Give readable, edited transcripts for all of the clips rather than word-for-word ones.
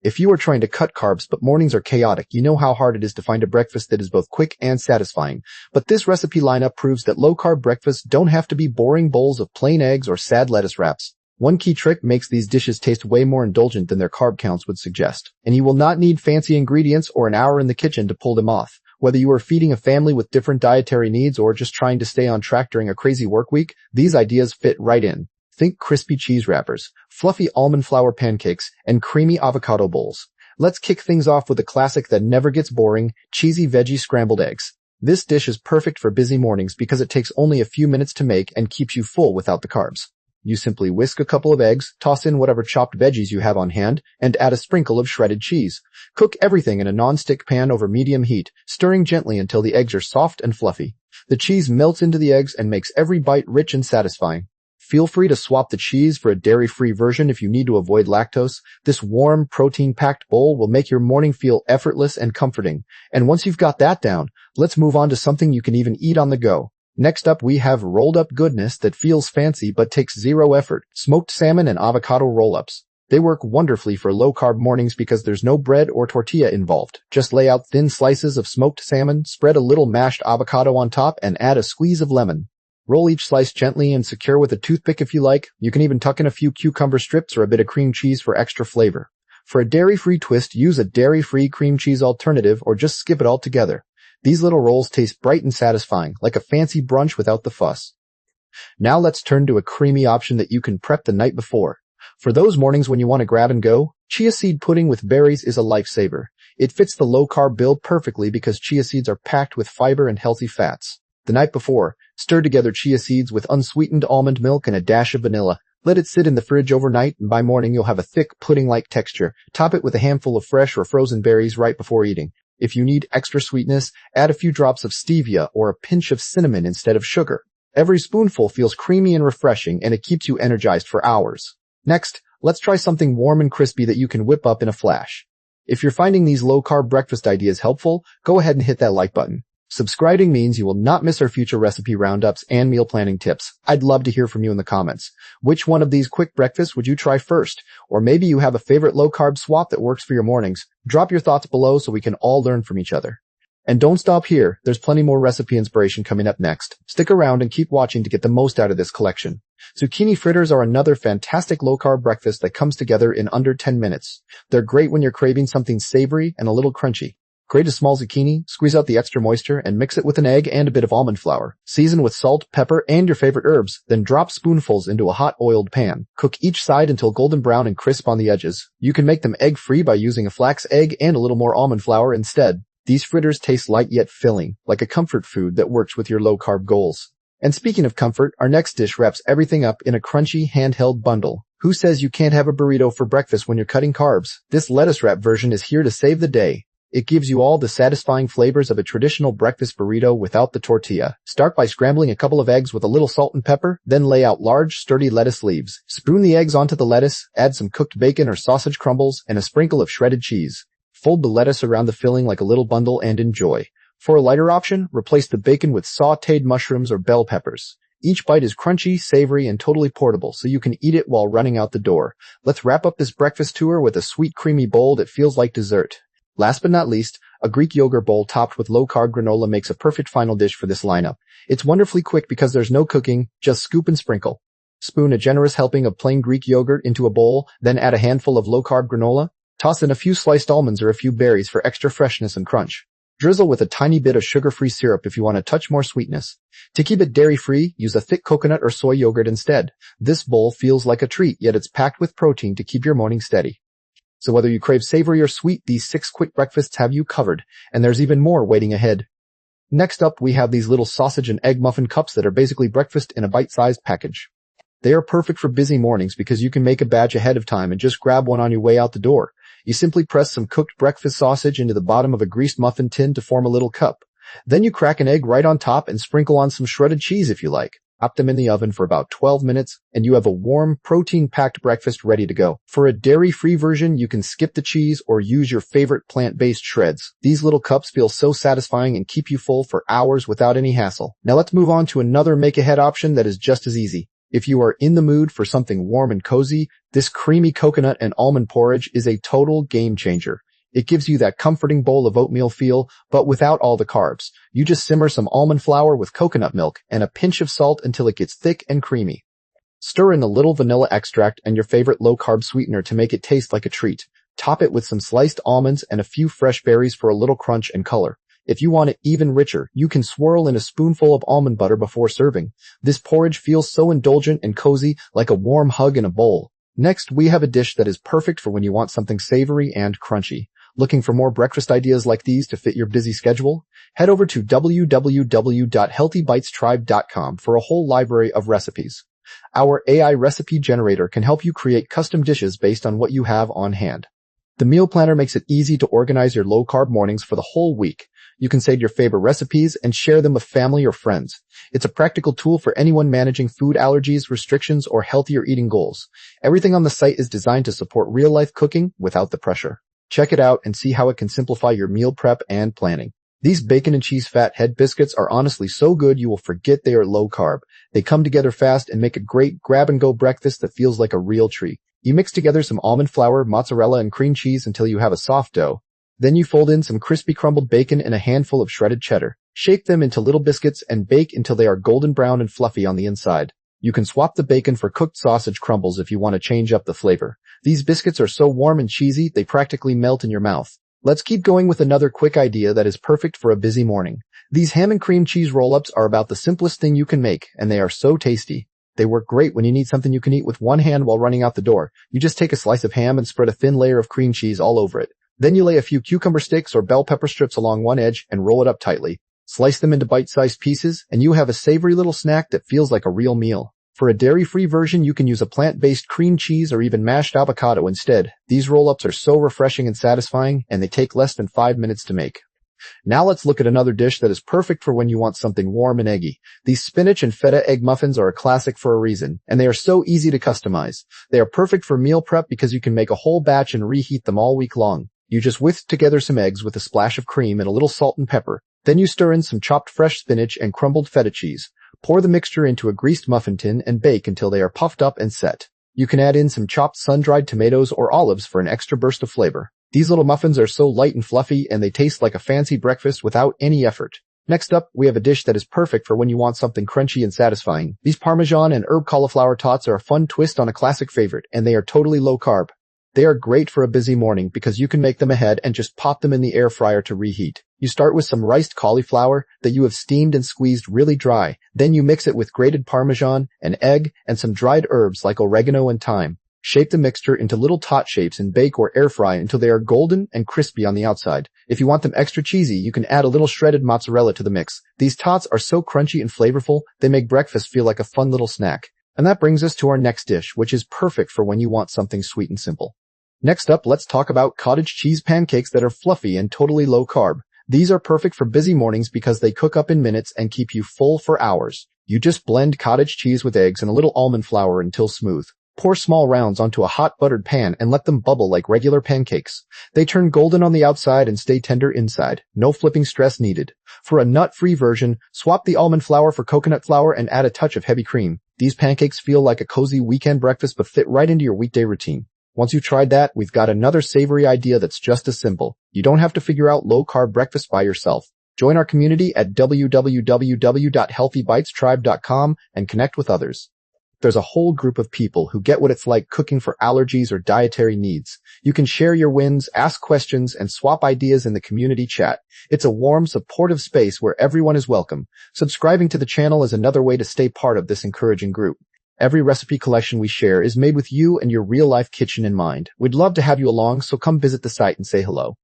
If you are trying to cut carbs but mornings are chaotic, you know how hard it is to find a breakfast that is both quick and satisfying. But this recipe lineup proves that low-carb breakfasts don't have to be boring bowls of plain eggs or sad lettuce wraps. One key trick makes these dishes taste way more indulgent than their carb counts would suggest. And you will not need fancy ingredients or an hour in the kitchen to pull them off. Whether you are feeding a family with different dietary needs or just trying to stay on track during a crazy work week, these ideas fit right in. Think crispy cheese wrappers, fluffy almond flour pancakes, and creamy avocado bowls. Let's kick things off with a classic that never gets boring, cheesy veggie scrambled eggs. This dish is perfect for busy mornings because it takes only a few minutes to make and keeps you full without the carbs. You simply whisk a couple of eggs, toss in whatever chopped veggies you have on hand, and add a sprinkle of shredded cheese. Cook everything in a non-stick pan over medium heat, stirring gently until the eggs are soft and fluffy. The cheese melts into the eggs and makes every bite rich and satisfying. Feel free to swap the cheese for a dairy-free version if you need to avoid lactose. This warm, protein-packed bowl will make your morning feel effortless and comforting. And once you've got that down, let's move on to something you can even eat on the go. Next up, we have rolled-up goodness that feels fancy but takes zero effort. Smoked salmon and avocado roll-ups. They work wonderfully for low-carb mornings because there's no bread or tortilla involved. Just lay out thin slices of smoked salmon, spread a little mashed avocado on top, and add a squeeze of lemon. Roll each slice gently and secure with a toothpick if you like. You can even tuck in a few cucumber strips or a bit of cream cheese for extra flavor. For a dairy-free twist, use a dairy-free cream cheese alternative or just skip it altogether. These little rolls taste bright and satisfying, like a fancy brunch without the fuss. Now let's turn to a creamy option that you can prep the night before. For those mornings when you want to grab and go, chia seed pudding with berries is a lifesaver. It fits the low-carb bill perfectly because chia seeds are packed with fiber and healthy fats. The night before, stir together chia seeds with unsweetened almond milk and a dash of vanilla. Let it sit in the fridge overnight, and by morning you'll have a thick, pudding-like texture. Top it with a handful of fresh or frozen berries right before eating. If you need extra sweetness, add a few drops of stevia or a pinch of cinnamon instead of sugar. Every spoonful feels creamy and refreshing, and it keeps you energized for hours. Next, let's try something warm and crispy that you can whip up in a flash. If you're finding these low-carb breakfast ideas helpful, go ahead and hit that like button. Subscribing means you will not miss our future recipe roundups and meal planning tips. I'd love to hear from you in the comments. Which one of these quick breakfasts would you try first? Or maybe you have a favorite low-carb swap that works for your mornings. Drop your thoughts below so we can all learn from each other. And don't stop here. There's plenty more recipe inspiration coming up next. Stick around and keep watching to get the most out of this collection. Zucchini fritters are another fantastic low-carb breakfast that comes together in under 10 minutes. They're great when you're craving something savory and a little crunchy. Grate a small zucchini, squeeze out the extra moisture, and mix it with an egg and a bit of almond flour. Season with salt, pepper, and your favorite herbs, then drop spoonfuls into a hot oiled pan. Cook each side until golden brown and crisp on the edges. You can make them egg-free by using a flax egg and a little more almond flour instead. These fritters taste light yet filling, like a comfort food that works with your low-carb goals. And speaking of comfort, our next dish wraps everything up in a crunchy, handheld bundle. Who says you can't have a burrito for breakfast when you're cutting carbs? This lettuce wrap version is here to save the day. It gives you all the satisfying flavors of a traditional breakfast burrito without the tortilla. Start by scrambling a couple of eggs with a little salt and pepper, then lay out large, sturdy lettuce leaves. Spoon the eggs onto the lettuce, add some cooked bacon or sausage crumbles, and a sprinkle of shredded cheese. Fold the lettuce around the filling like a little bundle and enjoy. For a lighter option, replace the bacon with sautéed mushrooms or bell peppers. Each bite is crunchy, savory, and totally portable, so you can eat it while running out the door. Let's wrap up this breakfast tour with a sweet, creamy bowl that feels like dessert. Last but not least, a Greek yogurt bowl topped with low-carb granola makes a perfect final dish for this lineup. It's wonderfully quick because there's no cooking, just scoop and sprinkle. Spoon a generous helping of plain Greek yogurt into a bowl, then add a handful of low-carb granola. Toss in a few sliced almonds or a few berries for extra freshness and crunch. Drizzle with a tiny bit of sugar-free syrup if you want a touch more sweetness. To keep it dairy-free, use a thick coconut or soy yogurt instead. This bowl feels like a treat, yet it's packed with protein to keep your morning steady. So whether you crave savory or sweet, these 6 quick breakfasts have you covered, and there's even more waiting ahead. Next up, we have these little sausage and egg muffin cups that are basically breakfast in a bite-sized package. They are perfect for busy mornings because you can make a batch ahead of time and just grab one on your way out the door. You simply press some cooked breakfast sausage into the bottom of a greased muffin tin to form a little cup. Then you crack an egg right on top and sprinkle on some shredded cheese if you like. Pop them in the oven for about 12 minutes, and you have a warm, protein-packed breakfast ready to go. For a dairy-free version, you can skip the cheese or use your favorite plant-based shreds. These little cups feel so satisfying and keep you full for hours without any hassle. Now let's move on to another make-ahead option that is just as easy. If you are in the mood for something warm and cozy, This creamy coconut and almond porridge is a total game changer. It gives you that comforting bowl of oatmeal feel, but without all the carbs. You just simmer some almond flour with coconut milk and a pinch of salt until it gets thick and creamy. Stir in a little vanilla extract and your favorite low-carb sweetener to make it taste like a treat. Top it with some sliced almonds and a few fresh berries for a little crunch and color. If you want it even richer, you can swirl in a spoonful of almond butter before serving. This porridge feels so indulgent and cozy, like a warm hug in a bowl. Next, we have a dish that is perfect for when you want something savory and crunchy. Looking for more breakfast ideas like these to fit your busy schedule? Head over to www.healthybitestribe.com for a whole library of recipes. Our AI recipe generator can help you create custom dishes based on what you have on hand. The meal planner makes it easy to organize your low-carb mornings for the whole week. You can save your favorite recipes and share them with family or friends. It's a practical tool for anyone managing food allergies, restrictions, or healthier eating goals. Everything on the site is designed to support real-life cooking without the pressure. Check it out and see how it can simplify your meal prep and planning. These bacon and cheese fat head biscuits are honestly so good you will forget they are low-carb. They come together fast and make a great grab-and-go breakfast that feels like a real treat. You mix together some almond flour, mozzarella, and cream cheese until you have a soft dough. Then you fold in some crispy crumbled bacon and a handful of shredded cheddar. Shape them into little biscuits and bake until they are golden brown and fluffy on the inside. You can swap the bacon for cooked sausage crumbles if you want to change up the flavor. These biscuits are so warm and cheesy, they practically melt in your mouth. Let's keep going with another quick idea that is perfect for a busy morning. These ham and cream cheese roll-ups are about the simplest thing you can make, and they are so tasty. They work great when you need something you can eat with one hand while running out the door. You just take a slice of ham and spread a thin layer of cream cheese all over it. Then you lay a few cucumber sticks or bell pepper strips along one edge and roll it up tightly. Slice them into bite-sized pieces, and you have a savory little snack that feels like a real meal. For a dairy-free version, you can use a plant-based cream cheese or even mashed avocado instead. These roll-ups are so refreshing and satisfying, and they take less than 5 minutes to make. Now let's look at another dish that is perfect for when you want something warm and eggy. These spinach and feta egg muffins are a classic for a reason, and they are so easy to customize. They are perfect for meal prep because you can make a whole batch and reheat them all week long. You just whisk together some eggs with a splash of cream and a little salt and pepper. Then you stir in some chopped fresh spinach and crumbled feta cheese. Pour the mixture into a greased muffin tin and bake until they are puffed up and set. You can add in some chopped sun-dried tomatoes or olives for an extra burst of flavor. These little muffins are so light and fluffy, and they taste like a fancy breakfast without any effort. Next up, we have a dish that is perfect for when you want something crunchy and satisfying. These Parmesan and herb cauliflower tots are a fun twist on a classic favorite, and they are totally low-carb. They are great for a busy morning because you can make them ahead and just pop them in the air fryer to reheat. You start with some riced cauliflower that you have steamed and squeezed really dry. Then you mix it with grated Parmesan, an egg, and some dried herbs like oregano and thyme. Shape the mixture into little tot shapes and bake or air fry until they are golden and crispy on the outside. If you want them extra cheesy, you can add a little shredded mozzarella to the mix. These tots are so crunchy and flavorful, they make breakfast feel like a fun little snack. And that brings us to our next dish, which is perfect for when you want something sweet and simple. Next up, let's talk about cottage cheese pancakes that are fluffy and totally low carb. These are perfect for busy mornings because they cook up in minutes and keep you full for hours. You just blend cottage cheese with eggs and a little almond flour until smooth. Pour small rounds onto a hot buttered pan and let them bubble like regular pancakes. They turn golden on the outside and stay tender inside. No flipping stress needed. For a nut-free version, swap the almond flour for coconut flour and add a touch of heavy cream. These pancakes feel like a cozy weekend breakfast but fit right into your weekday routine. Once you've tried that, we've got another savory idea that's just as simple. You don't have to figure out low-carb breakfast by yourself. Join our community at www.healthybitestribe.com and connect with others. There's a whole group of people who get what it's like cooking for allergies or dietary needs. You can share your wins, ask questions, and swap ideas in the community chat. It's a warm, supportive space where everyone is welcome. Subscribing to the channel is another way to stay part of this encouraging group. Every recipe collection we share is made with you and your real-life kitchen in mind. We'd love to have you along, so come visit the site and say hello.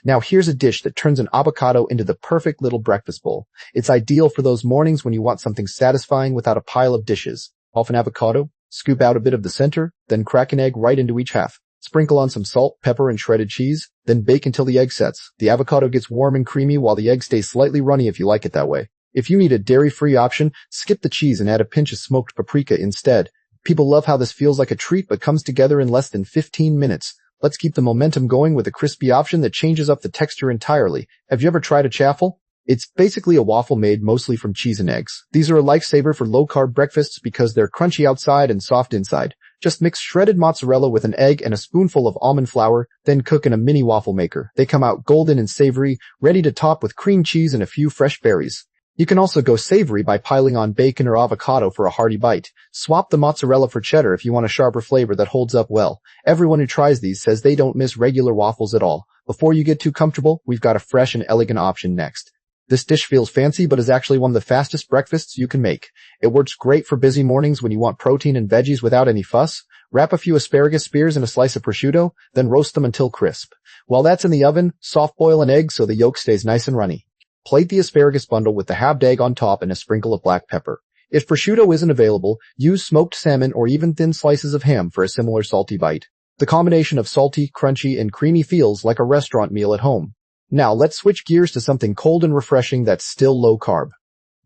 Now here's a dish that turns an avocado into the perfect little breakfast bowl. It's ideal for those mornings when you want something satisfying without a pile of dishes. Half an avocado, scoop out a bit of the center, then crack an egg right into each half. Sprinkle on some salt, pepper, and shredded cheese, then bake until the egg sets. The avocado gets warm and creamy while the egg stays slightly runny if you like it that way. If you need a dairy-free option, skip the cheese and add a pinch of smoked paprika instead. People love how this feels like a treat but comes together in less than 15 minutes. Let's keep the momentum going with a crispy option that changes up the texture entirely. Have you ever tried a chaffle? It's basically a waffle made mostly from cheese and eggs. These are a lifesaver for low-carb breakfasts because they're crunchy outside and soft inside. Just mix shredded mozzarella with an egg and a spoonful of almond flour, then cook in a mini waffle maker. They come out golden and savory, ready to top with cream cheese and a few fresh berries. You can also go savory by piling on bacon or avocado for a hearty bite. Swap the mozzarella for cheddar if you want a sharper flavor that holds up well. Everyone who tries these says they don't miss regular waffles at all. Before you get too comfortable, we've got a fresh and elegant option next. This dish feels fancy but is actually one of the fastest breakfasts you can make. It works great for busy mornings when you want protein and veggies without any fuss. Wrap a few asparagus spears in a slice of prosciutto, then roast them until crisp. While that's in the oven, soft boil an egg so the yolk stays nice and runny. Plate the asparagus bundle with the halved egg on top and a sprinkle of black pepper. If prosciutto isn't available, use smoked salmon or even thin slices of ham for a similar salty bite. The combination of salty, crunchy, and creamy feels like a restaurant meal at home. Now let's switch gears to something cold and refreshing that's still low carb.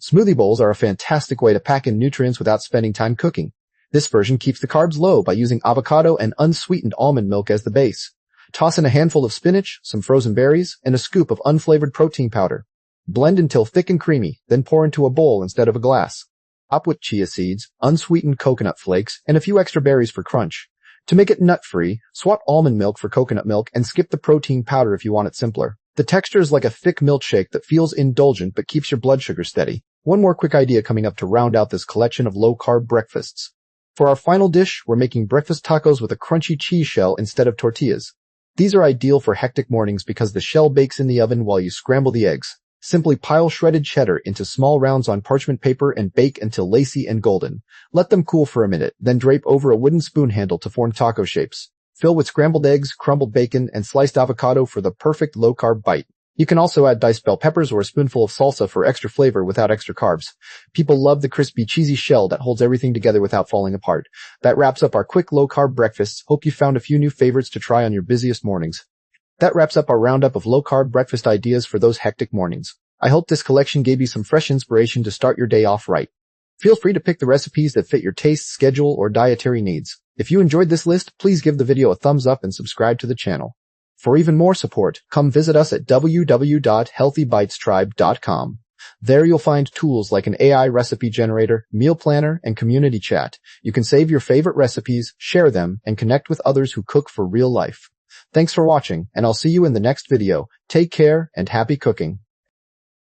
Smoothie bowls are a fantastic way to pack in nutrients without spending time cooking. This version keeps the carbs low by using avocado and unsweetened almond milk as the base. Toss in a handful of spinach, some frozen berries, and a scoop of unflavored protein powder. Blend until thick and creamy, then pour into a bowl instead of a glass. Top with chia seeds, unsweetened coconut flakes, and a few extra berries for crunch. To make it nut-free, swap almond milk for coconut milk and skip the protein powder if you want it simpler. The texture is like a thick milkshake that feels indulgent but keeps your blood sugar steady. One more quick idea coming up to round out this collection of low-carb breakfasts. For our final dish, we're making breakfast tacos with a crunchy cheese shell instead of tortillas. These are ideal for hectic mornings because the shell bakes in the oven while you scramble the eggs. Simply pile shredded cheddar into small rounds on parchment paper and bake until lacy and golden. Let them cool for a minute, then drape over a wooden spoon handle to form taco shapes. Fill with scrambled eggs, crumbled bacon, and sliced avocado for the perfect low-carb bite. You can also add diced bell peppers or a spoonful of salsa for extra flavor without extra carbs. People love the crispy, cheesy shell that holds everything together without falling apart. That wraps up our quick low-carb breakfasts. Hope you found a few new favorites to try on your busiest mornings. That wraps up our roundup of low-carb breakfast ideas for those hectic mornings. I hope this collection gave you some fresh inspiration to start your day off right. Feel free to pick the recipes that fit your taste, schedule, or dietary needs. If you enjoyed this list, please give the video a thumbs up and subscribe to the channel. For even more support, come visit us at www.healthybitestribe.com. There you'll find tools like an AI recipe generator, meal planner, and community chat. You can save your favorite recipes, share them, and connect with others who cook for real life. Thanks for watching, and I'll see you in the next video. Take care and happy cooking.